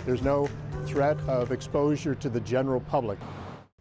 There's no threat of exposure to the general public.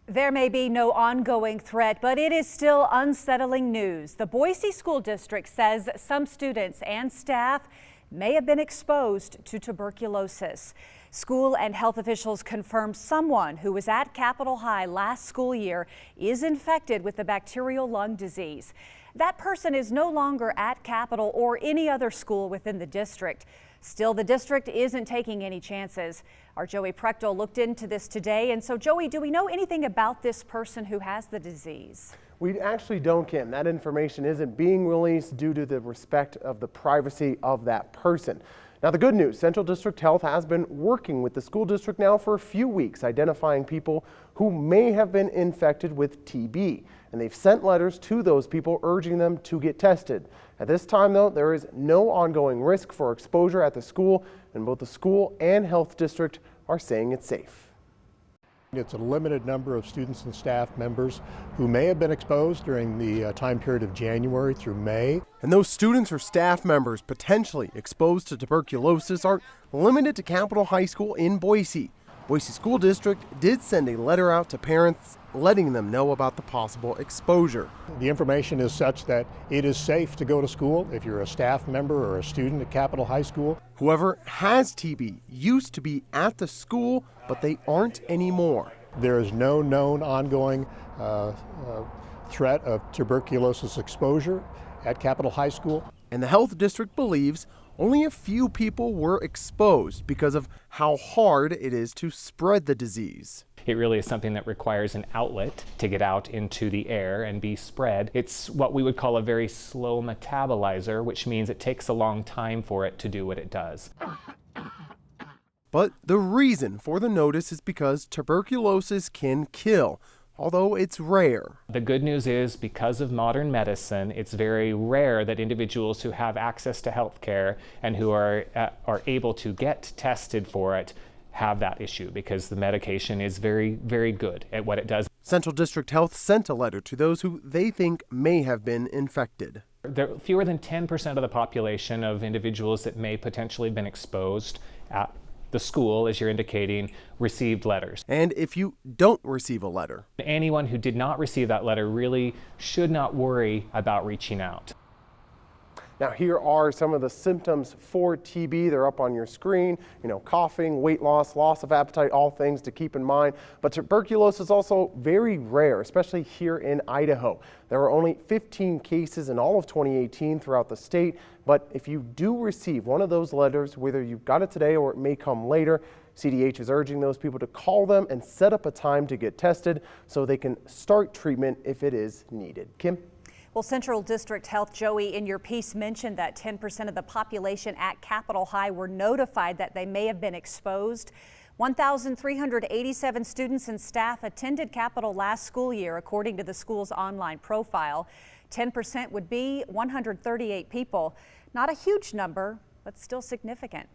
There may be no ongoing threat, but it is still unsettling news. The Boise School District says some students and staff may have been exposed to tuberculosis. School and health officials confirm someone who was at Capitol High last school year is infected with the bacterial lung disease. That person is no longer at Capitol or any other school within the district. Still, the district isn't taking any chances. Our Joey Prechtel looked into this today. And so, Joey, do we know anything about this person who has the disease? We actually don't, Kim. That information isn't being released due to the respect of the privacy of that person. Now, the good news, Central District Health has been working with the school district now for a few weeks, identifying people who may have been infected with TB. And they've sent letters to those people urging them to get tested. At this time, though, there is no ongoing risk for exposure at the school, and both the school and health district are saying it's safe. It's a limited number of students and staff members who may have been exposed during the time period of January through May. And those students or staff members potentially exposed to tuberculosis aren't limited to Capitol High School in Boise. Boise School District did send a letter out to parents letting them know about the possible exposure. The information is such that it is safe to go to school if you're a staff member or a student at Capitol High School. Whoever has TB used to be at the school, but they aren't anymore. There is no known ongoing threat of tuberculosis exposure at Capitol High School. And the health district believes only a few people were exposed because of how hard it is to spread the disease. It really is something that requires an outlet to get out into the air and be spread. It's what we would call a very slow metabolizer, which means it takes a long time for it to do what it does. But the reason for the notice is because tuberculosis can kill, although it's rare. The good news is, because of modern medicine, it's very rare that individuals who have access to health care and who are able to get tested for it have that issue, because the medication is very, very good at what it does. Central District Health sent a letter to those who they think may have been infected. There are fewer than 10% of the population of individuals that may potentially have been exposed at the school, as you're indicating, received letters. And if you don't receive a letter, anyone who did not receive that letter really should not worry about reaching out. Now, here are some of the symptoms for TB. They're up on your screen. Coughing, weight loss, loss of appetite, all things to keep in mind. But tuberculosis is also very rare, especially here in Idaho. There are only 15 cases in all of 2018 throughout the state. But if you do receive one of those letters, whether you got it today or it may come later, CDH is urging those people to call them and set up a time to get tested so they can start treatment if it is needed. Kim? Well, Central District Health, Joey, in your piece mentioned that 10% of the population at Capitol High were notified that they may have been exposed. 1,387 students and staff attended Capitol last school year, according to the school's online profile. 10% would be 138 people. Not a huge number, but still significant.